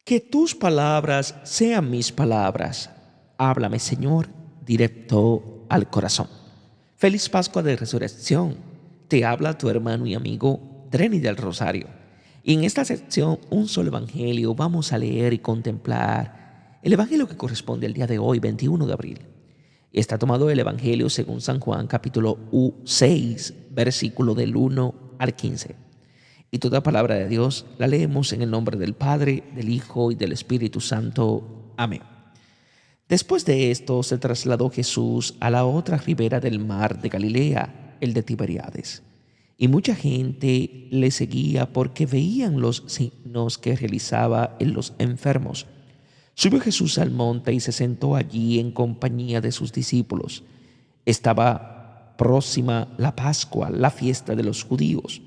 Que tus palabras sean mis palabras. Háblame, Señor, directo al corazón. Feliz Pascua de Resurrección. Te habla tu hermano y amigo Dreni del Rosario. Y en esta sección, un solo evangelio, vamos a leer y contemplar el evangelio que corresponde al día de hoy, 21 de abril. Está tomado del evangelio según San Juan, capítulo 6, versículo del 1 al 15. Y toda palabra de Dios la leemos en el nombre del Padre, del Hijo y del Espíritu Santo. Amén. Después de esto se trasladó Jesús a la otra ribera del mar de Galilea, el de Tiberíades. Y mucha gente le seguía porque veían los signos que realizaba en los enfermos. Subió Jesús al monte y se sentó allí en compañía de sus discípulos. Estaba próxima la Pascua, la fiesta de los judíos.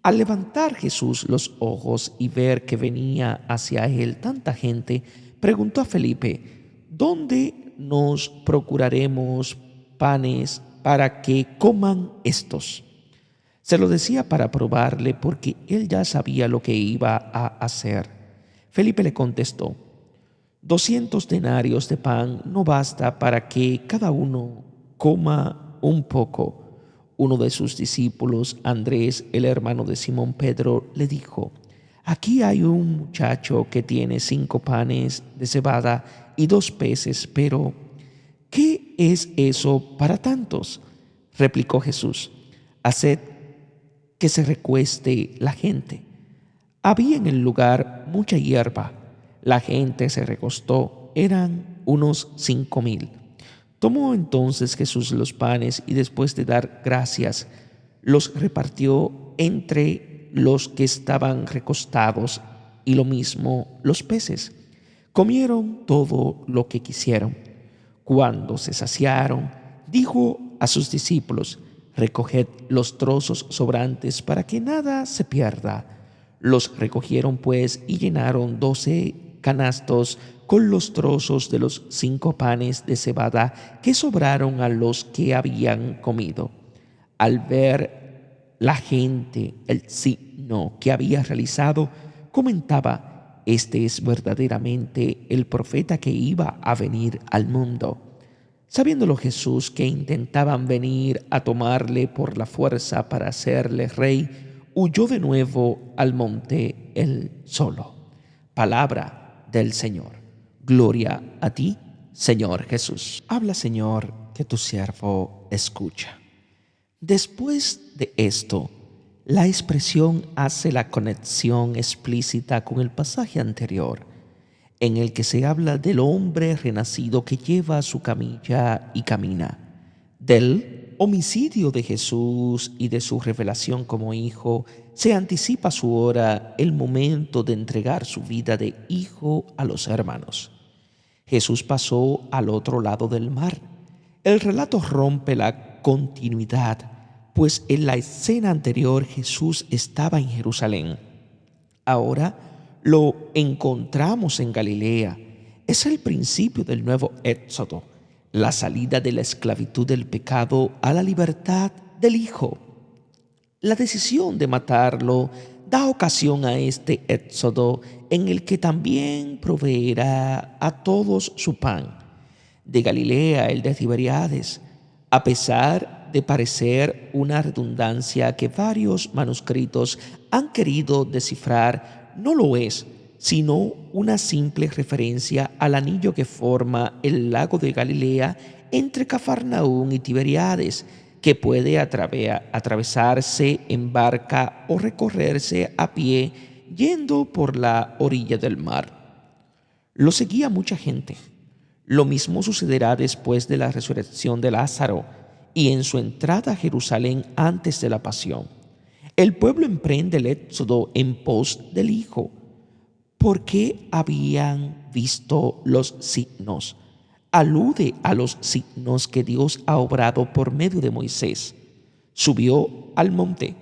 Al levantar Jesús los ojos y ver que venía hacia él tanta gente, preguntó a Felipe: ¿dónde nos procuraremos panes para que coman estos? Se lo decía para probarle, porque él ya sabía lo que iba a hacer. Felipe le contestó: 200 denarios de pan no basta para que cada uno coma un poco. Uno de sus discípulos, Andrés, el hermano de Simón Pedro, le dijo: aquí hay un muchacho que tiene 5 panes de cebada y 2 peces, pero ¿qué es eso para tantos? Replicó Jesús: haced que se recueste la gente. Había en el lugar mucha hierba. La gente se recostó, eran unos 5,000. Tomó entonces Jesús los panes y después de dar gracias, los repartió entre los que estaban recostados y lo mismo los peces. Comieron todo lo que quisieron. Cuando se saciaron, dijo a sus discípulos: recoged los trozos sobrantes para que nada se pierda. Los recogieron pues y llenaron 12 canastos con los trozos de los 5 panes de cebada que sobraron a los que habían comido. Al ver la gente el signo que había realizado, comentaba: este es verdaderamente el profeta que iba a venir al mundo. Sabiéndolo Jesús que intentaban venir a tomarle por la fuerza para hacerle rey, huyó de nuevo al monte él solo. Palabra del Señor. Gloria a ti, Señor Jesús. Habla, Señor, que tu siervo escucha. Después de esto, la expresión hace la conexión explícita con el pasaje anterior, en el que se habla del hombre renacido que lleva su camilla y camina, del homicidio de Jesús y de su revelación como hijo. Se anticipa su hora, el momento de entregar su vida de hijo a los hermanos. Jesús pasó al otro lado del mar. El relato rompe la continuidad, pues en la escena anterior Jesús estaba en Jerusalén. Ahora lo encontramos en Galilea. Es el principio del nuevo éxodo, la salida de la esclavitud del pecado a la libertad del Hijo. La decisión de matarlo da ocasión a este éxodo en el que también proveerá a todos su pan. De Galilea, el de Tiberíades, a pesar de parecer una redundancia que varios manuscritos han querido descifrar, no lo es, sino una simple referencia al anillo que forma el lago de Galilea entre Cafarnaúm y Tiberíades, que puede atravesarse en barca o recorrerse a pie yendo por la orilla del mar. Lo seguía mucha gente. Lo mismo sucederá después de la resurrección de Lázaro y en su entrada a Jerusalén antes de la pasión. El pueblo emprende el éxodo en pos del Hijo, porque habían visto los signos. Alude a los signos que Dios ha obrado por medio de Moisés. Subió al monte.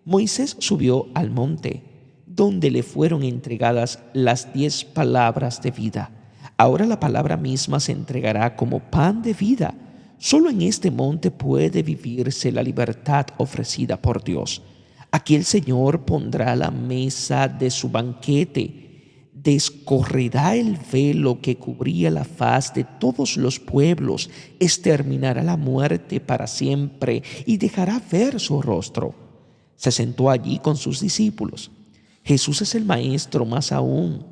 Moisés subió al monte, donde le fueron entregadas las 10 palabras de vida. Ahora la palabra misma se entregará como pan de vida. Solo en este monte puede vivirse la libertad ofrecida por Dios. Aquí el Señor pondrá la mesa de su banquete. descorrerá el velo que cubría la faz de todos los pueblos, exterminará la muerte para siempre y dejará ver su rostro. Se sentó allí con sus discípulos. Jesús es el Maestro más aún,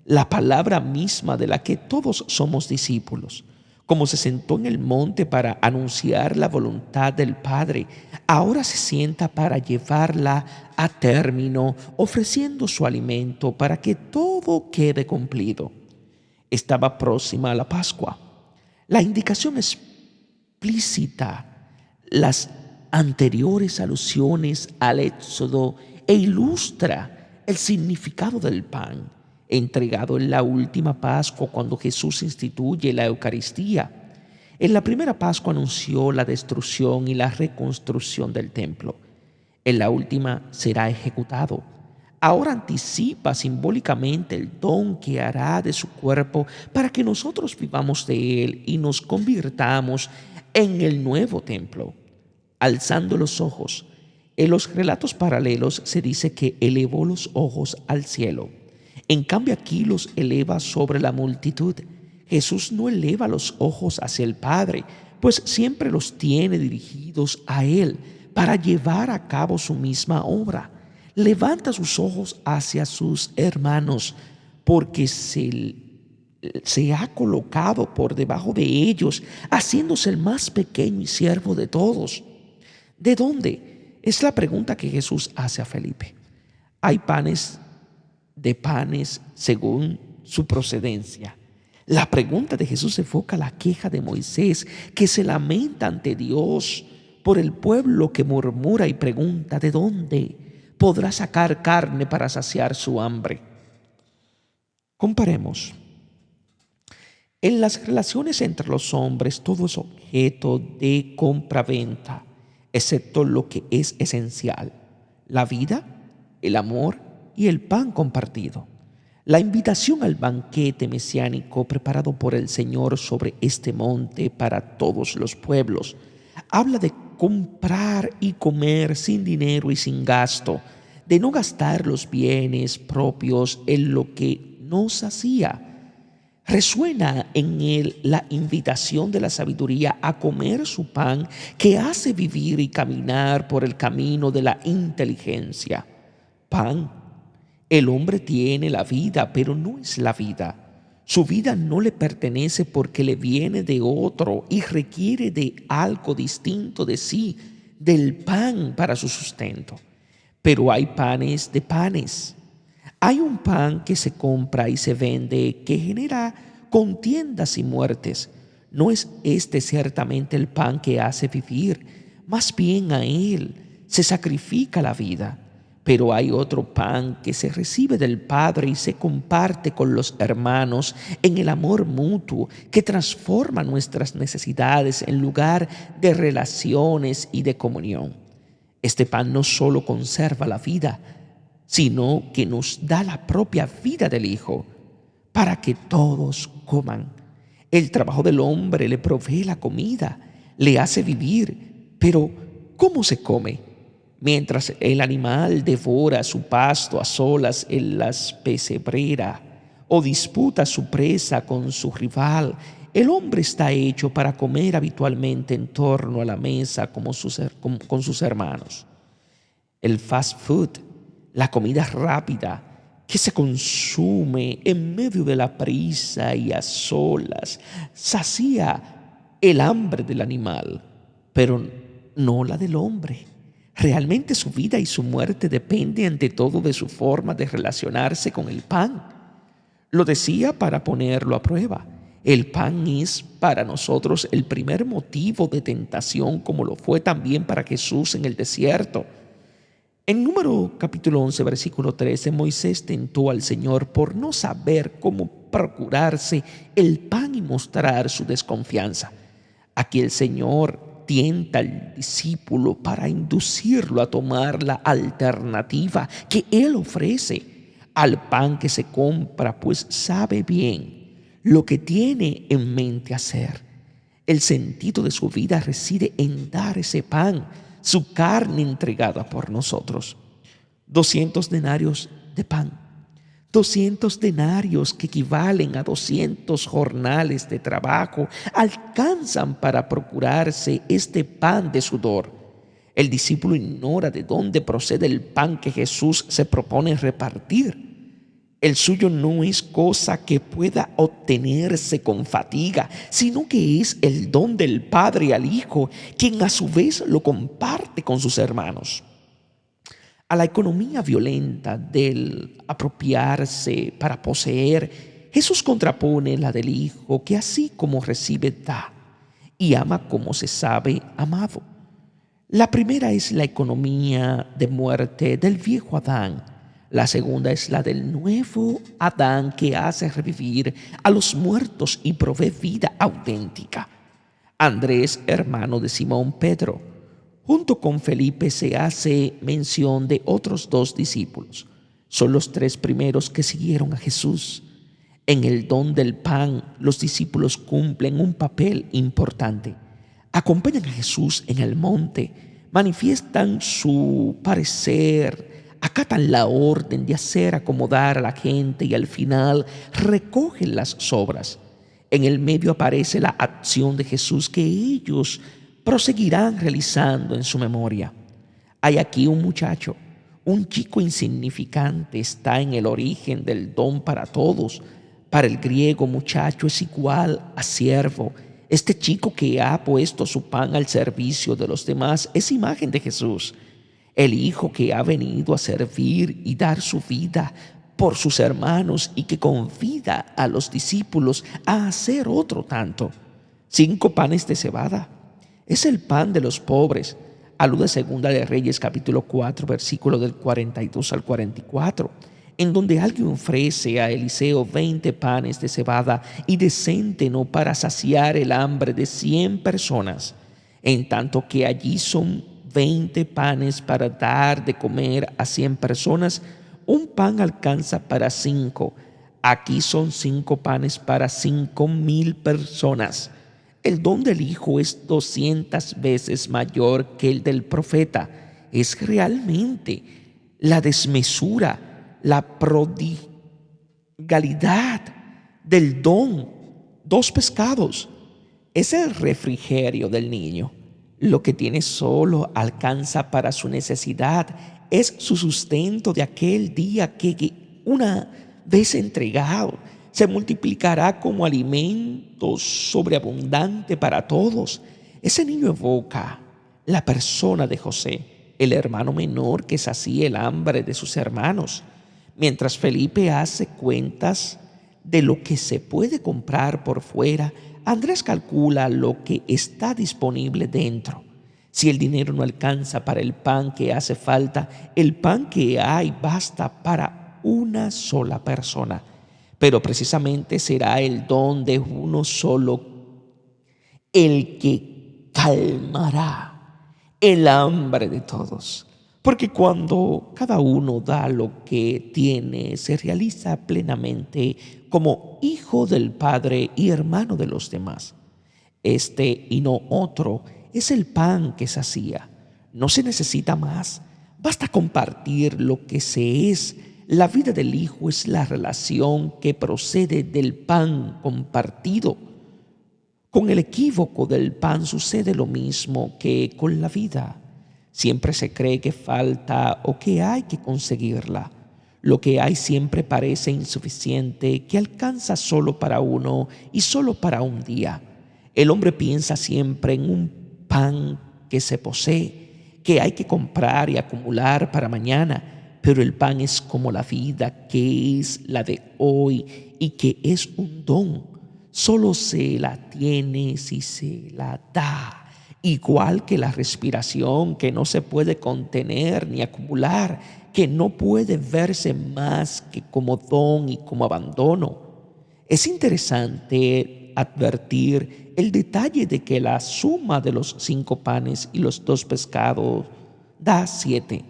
la palabra misma de la que todos somos discípulos. Como se sentó en el monte para anunciar la voluntad del Padre, ahora se sienta para llevarla a término, ofreciendo su alimento para que todo quede cumplido. Estaba próxima a la Pascua. La indicación explícita, las anteriores alusiones al Éxodo e ilustra el significado del pan entregado en la última Pascua cuando Jesús instituye la Eucaristía. En la primera Pascua anunció la destrucción y la reconstrucción del templo. En la última será ejecutado. Ahora anticipa simbólicamente el don que hará de su cuerpo para que nosotros vivamos de él y nos convirtamos en el nuevo templo. Alzando los ojos, en los relatos paralelos se dice que elevó los ojos al cielo. En cambio aquí los eleva sobre la multitud. Jesús no eleva los ojos hacia el Padre, pues siempre los tiene dirigidos a Él para llevar a cabo su misma obra. Levanta sus ojos hacia sus hermanos, porque se ha colocado por debajo de ellos, haciéndose el más pequeño y siervo de todos. ¿De dónde? Es la pregunta que Jesús hace a Felipe. Hay panes según su procedencia. La pregunta de Jesús enfoca la queja de Moisés, que se lamenta ante Dios por el pueblo que murmura y pregunta ¿de dónde podrá sacar carne para saciar su hambre? Comparemos. En las relaciones entre los hombres todo es objeto de compra-venta, excepto lo que es esencial: la vida, el amor y el pan compartido. La invitación al banquete mesiánico preparado por el Señor sobre este monte para todos los pueblos habla de comprar y comer sin dinero y sin gasto, de no gastar los bienes propios en lo que nos hacía. Resuena en él la invitación de la sabiduría a comer su pan que hace vivir y caminar por el camino de la inteligencia. Pan. El hombre tiene la vida, pero no es la vida. Su vida no le pertenece porque le viene de otro y requiere de algo distinto de sí, del pan para su sustento. Pero hay panes de panes. Hay un pan que se compra y se vende que genera contiendas y muertes. No es este ciertamente el pan que hace vivir, más bien a él se sacrifica la vida. Pero hay otro pan que se recibe del Padre y se comparte con los hermanos en el amor mutuo que transforma nuestras necesidades en lugar de relaciones y de comunión. Este pan no solo conserva la vida, sino que nos da la propia vida del Hijo para que todos coman. El trabajo del hombre le provee la comida, le hace vivir, pero ¿cómo se come? Mientras el animal devora su pasto a solas en la pesebrera o disputa su presa con su rival, el hombre está hecho para comer habitualmente en torno a la mesa con sus hermanos. El fast food, la comida rápida que se consume en medio de la prisa y a solas, sacía el hambre del animal, pero no la del hombre. Realmente su vida y su muerte dependen ante todo de su forma de relacionarse con el pan. Lo decía para ponerlo a prueba. El pan es para nosotros el primer motivo de tentación, como lo fue también para Jesús en el desierto. En Número capítulo 11, versículo 13, Moisés tentó al Señor por no saber cómo procurarse el pan y mostrar su desconfianza. Aquí el Señor tienta al discípulo para inducirlo a tomar la alternativa que Él ofrece al pan que se compra, pues sabe bien lo que tiene en mente hacer. El sentido de su vida reside en dar ese pan, su carne entregada por nosotros. 200 denarios de pan. 200 denarios, que equivalen a 200 jornales de trabajo, alcanzan para procurarse este pan de sudor. El discípulo ignora de dónde procede el pan que Jesús se propone repartir. El suyo no es cosa que pueda obtenerse con fatiga, sino que es el don del Padre al Hijo, quien a su vez lo comparte con sus hermanos. A la economía violenta del apropiarse para poseer, Jesús contrapone la del Hijo, que así como recibe da y ama como se sabe amado. La primera es la economía de muerte del viejo Adán. La segunda es la del nuevo Adán, que hace revivir a los muertos y provee vida auténtica. Andrés, hermano de Simón Pedro, junto con Felipe se hace mención de otros 2 discípulos. Son los 3 primeros que siguieron a Jesús. En el don del pan, los discípulos cumplen un papel importante. Acompañan a Jesús en el monte, manifiestan su parecer, acatan la orden de hacer acomodar a la gente y al final recogen las sobras. En el medio aparece la acción de Jesús que ellos proseguirán realizando en su memoria. Hay aquí un muchacho, un chico insignificante, está en el origen del don para todos. Para el griego, muchacho es igual a siervo. Este chico que ha puesto su pan al servicio de los demás es imagen de Jesús, el Hijo que ha venido a servir y dar su vida por sus hermanos y que convida a los discípulos a hacer otro tanto. 5 panes de cebada. Es el pan de los pobres. Alude a Segunda de Reyes, capítulo 4, versículo del 42 al 44, en donde alguien ofrece a Eliseo 20 panes de cebada y de cénteno para saciar el hambre de 100 personas, en tanto que allí son 20 panes para dar de comer a 100 personas. Un pan alcanza para 5. Aquí son 5 panes para 5,000 personas. El don del Hijo es 200 veces mayor que el del profeta. Es realmente la desmesura, la prodigalidad del don. 2 pescados. Es el refrigerio del niño. Lo que tiene solo alcanza para su necesidad. Es su sustento de aquel día que una vez entregado se multiplicará como alimento sobreabundante para todos. Ese niño evoca la persona de José, el hermano menor que sacía el hambre de sus hermanos. Mientras Felipe hace cuentas de lo que se puede comprar por fuera, Andrés calcula lo que está disponible dentro. Si el dinero no alcanza para el pan que hace falta, el pan que hay basta para una sola persona. Pero precisamente será el don de uno solo el que calmará el hambre de todos. Porque cuando cada uno da lo que tiene, se realiza plenamente como hijo del Padre y hermano de los demás. Este y no otro es el pan que sacía. No se necesita más. Basta compartir lo que se es. La vida del Hijo es la relación que procede del pan compartido. Con el equívoco del pan sucede lo mismo que con la vida. Siempre se cree que falta o que hay que conseguirla. Lo que hay siempre parece insuficiente, que alcanza solo para uno y solo para un día. El hombre piensa siempre en un pan que se posee, que hay que comprar y acumular para mañana. Pero el pan es como la vida, que es la de hoy y que es un don. Solo se la tiene si se la da. Igual que la respiración, que no se puede contener ni acumular, que no puede verse más que como don y como abandono. Es interesante advertir el detalle de que la suma de los 5 panes y los 2 pescados da 7,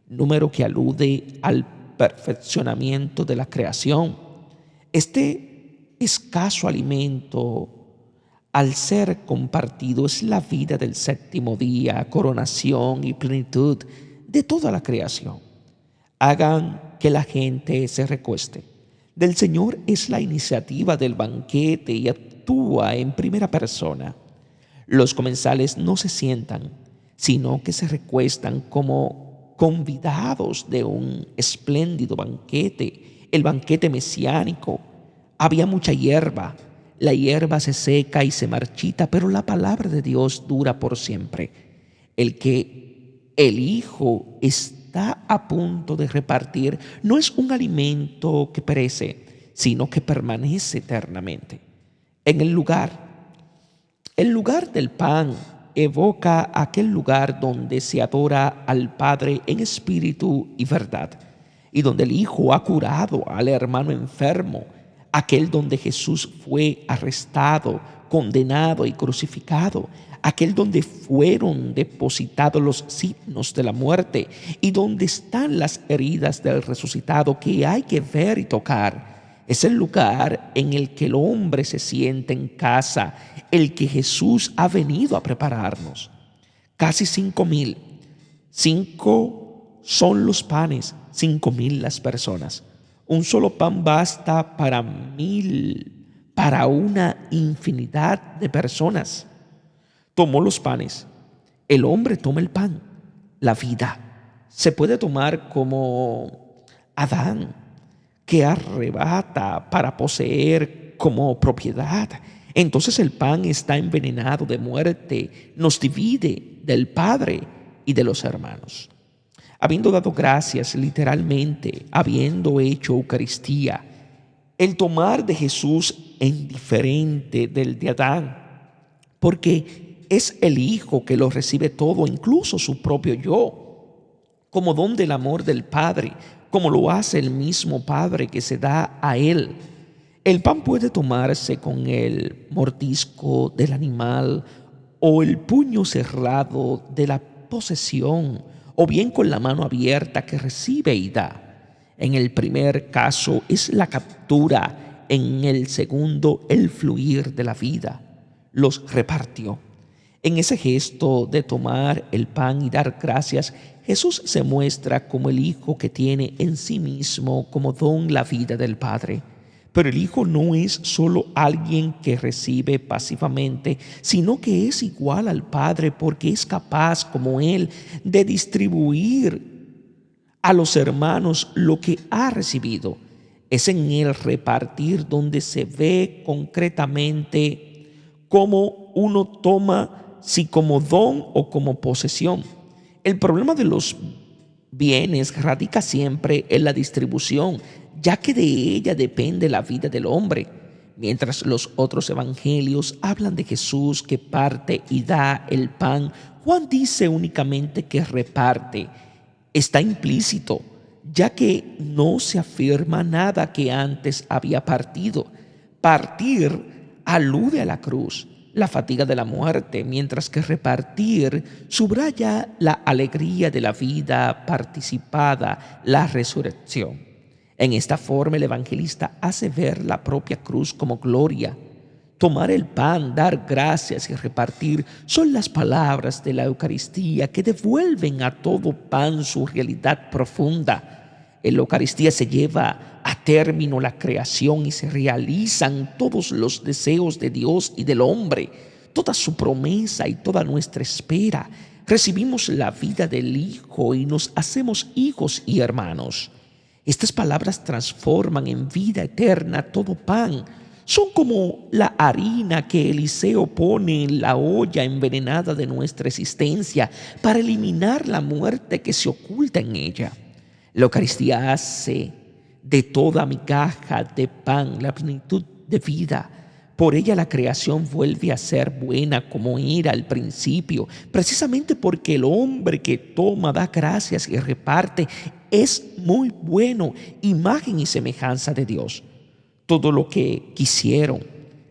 número que alude al perfeccionamiento de la creación. Este escaso alimento, al ser compartido, es la vida del séptimo día, coronación y plenitud de toda la creación. Hagan que la gente se recueste. Del Señor es la iniciativa del banquete y actúa en primera persona. Los comensales no se sientan, sino que se recuestan como convidados de un espléndido banquete, el banquete mesiánico. Había mucha hierba. La hierba se seca y se marchita, pero la palabra de Dios dura por siempre. El Hijo está a punto de repartir no es un alimento que perece, sino que permanece eternamente. En el lugar del pan evoca aquel lugar donde se adora al Padre en espíritu y verdad, y donde el Hijo ha curado al hermano enfermo, aquel donde Jesús fue arrestado, condenado y crucificado, aquel donde fueron depositados los signos de la muerte y donde están las heridas del resucitado que hay que ver y tocar. Es el lugar en el que el hombre se siente en casa, el que Jesús ha venido a prepararnos. Casi 5,000. 5 son los panes, 5,000 las personas. Un solo pan basta para 1,000, para una infinidad de personas. Tomó los panes. El hombre toma el pan, la vida. Se puede tomar como Adán, que arrebata para poseer como propiedad. Entonces el pan está envenenado de muerte, nos divide del Padre y de los hermanos. Habiendo dado gracias, literalmente, habiendo hecho Eucaristía, el tomar de Jesús es diferente del de Adán, porque es el Hijo que lo recibe todo, incluso su propio yo, como don del amor del Padre, como lo hace el mismo Padre que se da a Él. El pan puede tomarse con el mordisco del animal o el puño cerrado de la posesión, o bien con la mano abierta que recibe y da. En el primer caso es la captura, en el segundo el fluir de la vida. Los repartió. En ese gesto de tomar el pan y dar gracias, Jesús se muestra como el Hijo que tiene en sí mismo como don la vida del Padre. Pero el Hijo no es solo alguien que recibe pasivamente, sino que es igual al Padre porque es capaz, como Él, de distribuir a los hermanos lo que ha recibido. Es en el repartir donde se ve concretamente cómo uno toma, si como don o como posesión. El problema de los bienes radica siempre en la distribución, ya que de ella depende la vida del hombre. Mientras los otros evangelios hablan de Jesús que parte y da el pan, Juan dice únicamente que reparte. Está implícito, ya que no se afirma nada que antes había partido. Partir alude a la cruz, la fatiga de la muerte, mientras que repartir subraya la alegría de la vida participada, la resurrección. En esta forma el evangelista hace ver la propia cruz como gloria. Tomar el pan, dar gracias y repartir son las palabras de la Eucaristía que devuelven a todo pan su realidad profunda. En la Eucaristía se lleva a término la creación y se realizan todos los deseos de Dios y del hombre, toda su promesa y toda nuestra espera. Recibimos la vida del Hijo y nos hacemos hijos y hermanos. Estas palabras transforman en vida eterna todo pan. Son como la harina que Eliseo pone en la olla envenenada de nuestra existencia para eliminar la muerte que se oculta en ella. La Eucaristía hace de toda migaja de pan la plenitud de vida. Por ella la creación vuelve a ser buena como era al principio, precisamente porque el hombre que toma, da gracias y reparte es muy bueno, imagen y semejanza de Dios. Todo lo que quisieron,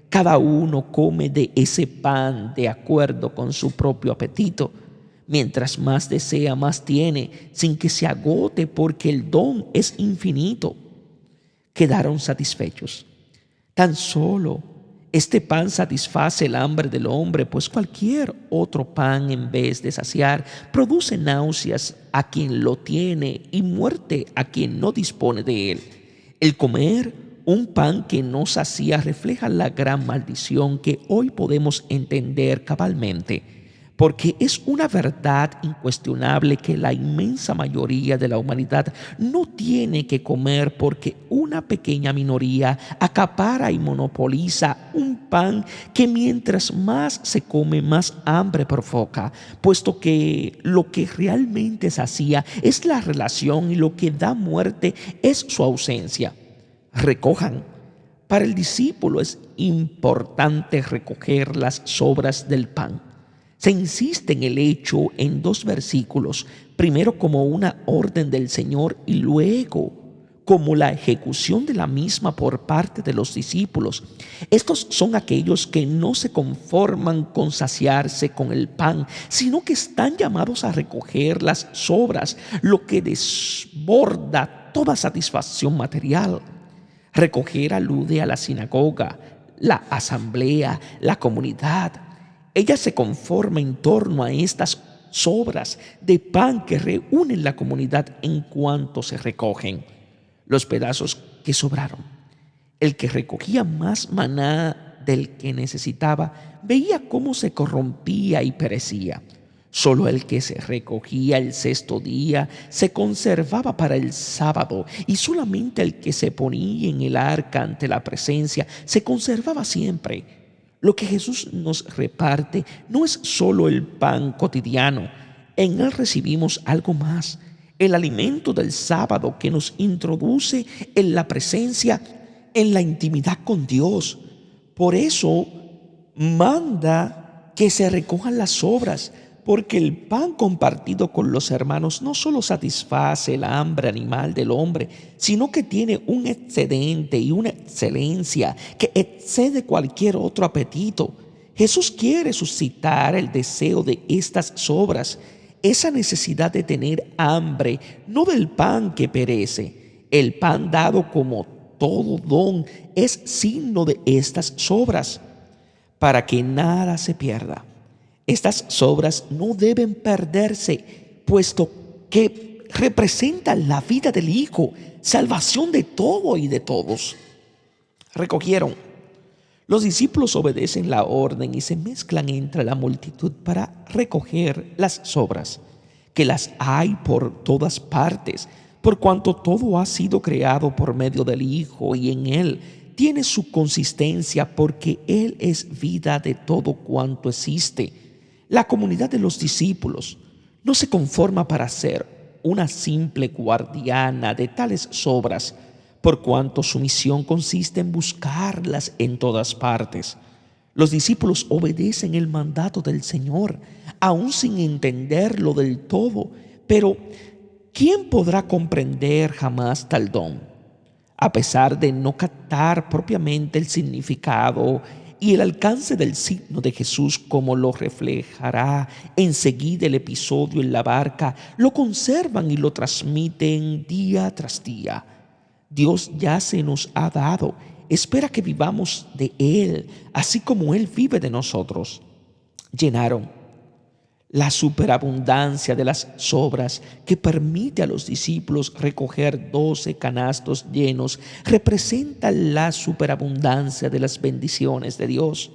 cada uno come de ese pan de acuerdo con su propio apetito. Mientras más desea, más tiene, sin que se agote porque el don es infinito. Quedaron satisfechos. Tan solo Este pan satisface el hambre del hombre, pues cualquier otro pan, en vez de saciar, produce náuseas a quien lo tiene y muerte a quien no dispone de él. El comer un pan que no sacía refleja la gran maldición que hoy podemos entender cabalmente, porque es una verdad incuestionable que la inmensa mayoría de la humanidad no tiene que comer porque una pequeña minoría acapara y monopoliza un pan que mientras más se come, más hambre provoca, puesto que lo que realmente sacía es la relación y lo que da muerte es su ausencia. Recojan. Para el discípulo es importante recoger las sobras del pan. Se insiste en el hecho en 2 versículos, primero como una orden del Señor y luego como la ejecución de la misma por parte de los discípulos. Estos son aquellos que no se conforman con saciarse con el pan, sino que están llamados a recoger las sobras, lo que desborda toda satisfacción material. Recoger alude a la sinagoga, la asamblea, la comunidad. Ella se conforma en torno a estas sobras de pan que reúnen la comunidad en cuanto se recogen. Los pedazos que sobraron. El que recogía más maná del que necesitaba veía cómo se corrompía y perecía. Solo el que se recogía el 6.º día se conservaba para el sábado, y solamente el que se ponía en el arca ante la presencia se conservaba siempre. Lo que Jesús nos reparte no es solo el pan cotidiano. En él recibimos algo más, el alimento del sábado que nos introduce en la presencia, en la intimidad con Dios. Por eso manda que se recojan las sobras, porque el pan compartido con los hermanos no solo satisface el hambre animal del hombre, sino que tiene un excedente y una excelencia que excede cualquier otro apetito. Jesús quiere suscitar el deseo de estas sobras, esa necesidad de tener hambre, no del pan que perece. El pan dado como todo don es signo de estas sobras, para que nada se pierda. Estas sobras no deben perderse, puesto que representan la vida del Hijo, salvación de todo y de todos. Recogieron. Los discípulos obedecen la orden y se mezclan entre la multitud para recoger las sobras, que las hay por todas partes, por cuanto todo ha sido creado por medio del Hijo y en Él tiene su consistencia, porque Él es vida de todo cuanto existe. La comunidad de los discípulos no se conforma para ser una simple guardiana de tales sobras, por cuanto su misión consiste en buscarlas en todas partes. Los discípulos obedecen el mandato del Señor, aún sin entenderlo del todo, pero ¿quién podrá comprender jamás tal don? A pesar de no captar propiamente el significado y el alcance del signo de Jesús, como lo reflejará enseguida el episodio en la barca, lo conservan y lo transmiten día tras día. Dios ya se nos ha dado, espera que vivamos de Él, así como Él vive de nosotros. Llenaron. La superabundancia de las sobras que permite a los discípulos recoger 12 canastos llenos representa la superabundancia de las bendiciones de Dios.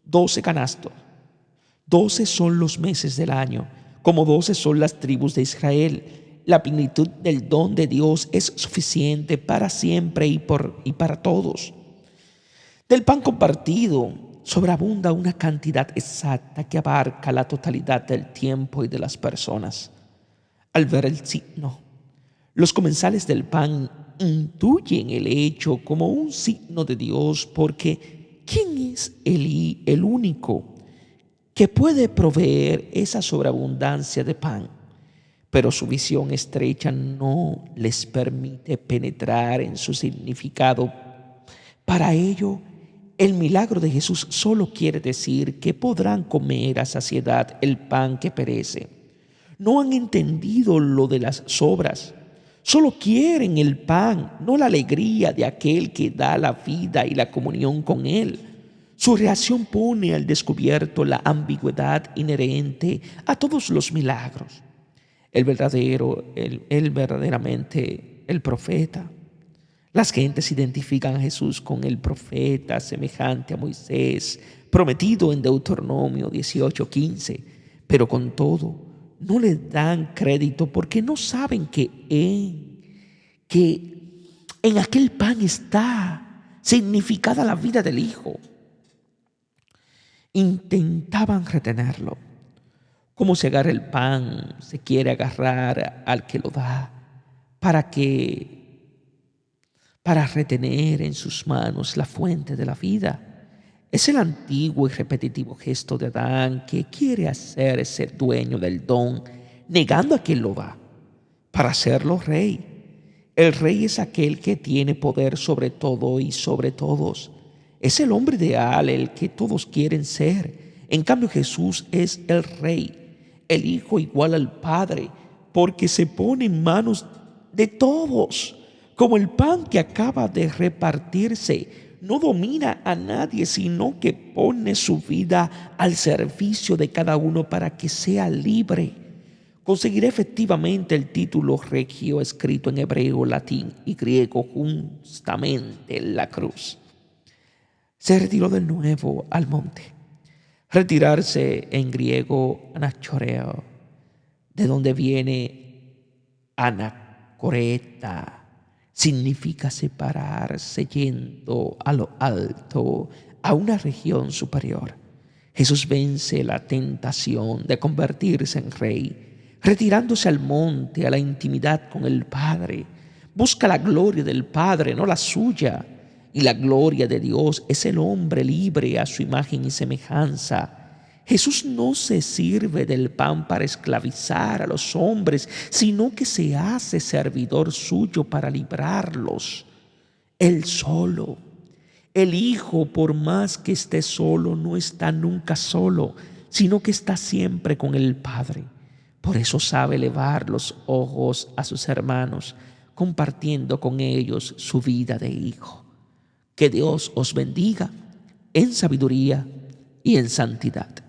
12 canastos. 12 son los meses del año, como 12 son las tribus de Israel. La plenitud del don de Dios es suficiente para siempre y para todos. Del pan compartido sobreabunda una cantidad exacta que abarca la totalidad del tiempo y de las personas. Al ver el signo, los comensales del pan intuyen el hecho como un signo de Dios, porque ¿quién es el único que puede proveer esa sobreabundancia de pan? Pero su visión estrecha no les permite penetrar en su significado. Para ello, el milagro de Jesús solo quiere decir que podrán comer a saciedad el pan que perece. No han entendido lo de las sobras. Solo quieren el pan, no la alegría de aquel que da la vida y la comunión con Él. Su reacción pone al descubierto la ambigüedad inherente a todos los milagros. Él verdaderamente el profeta. Las gentes identifican a Jesús con el profeta semejante a Moisés, prometido en Deuteronomio 18:15, pero con todo no le dan crédito porque no saben que en aquel pan está significada la vida del Hijo. Intentaban retenerlo. Como se agarra el pan, se quiere agarrar al que lo da, para retener en sus manos la fuente de la vida. Es el antiguo y repetitivo gesto de Adán que quiere hacerse dueño del don, negando a quien lo da, para hacerlo rey. El rey es aquel que tiene poder sobre todo y sobre todos. Es el hombre ideal, el que todos quieren ser. En cambio, Jesús es el rey, el Hijo igual al Padre, porque se pone en manos de todos. Como el pan que acaba de repartirse, no domina a nadie, sino que pone su vida al servicio de cada uno para que sea libre. Conseguirá efectivamente el título regio escrito en hebreo, latín y griego justamente en la cruz. Se retiró de nuevo al monte. Retirarse en griego anachoreo, de donde viene anacoreta, significa separarse yendo a lo alto, a una región superior. Jesús vence la tentación de convertirse en rey, retirándose al monte, a la intimidad con el Padre. Busca la gloria del Padre, no la suya. Y la gloria de Dios es el hombre libre a su imagen y semejanza. Jesús no se sirve del pan para esclavizar a los hombres, sino que se hace servidor suyo para librarlos. Él solo. El Hijo, por más que esté solo, no está nunca solo, sino que está siempre con el Padre. Por eso sabe elevar los ojos a sus hermanos, compartiendo con ellos su vida de hijo. Que Dios os bendiga en sabiduría y en santidad.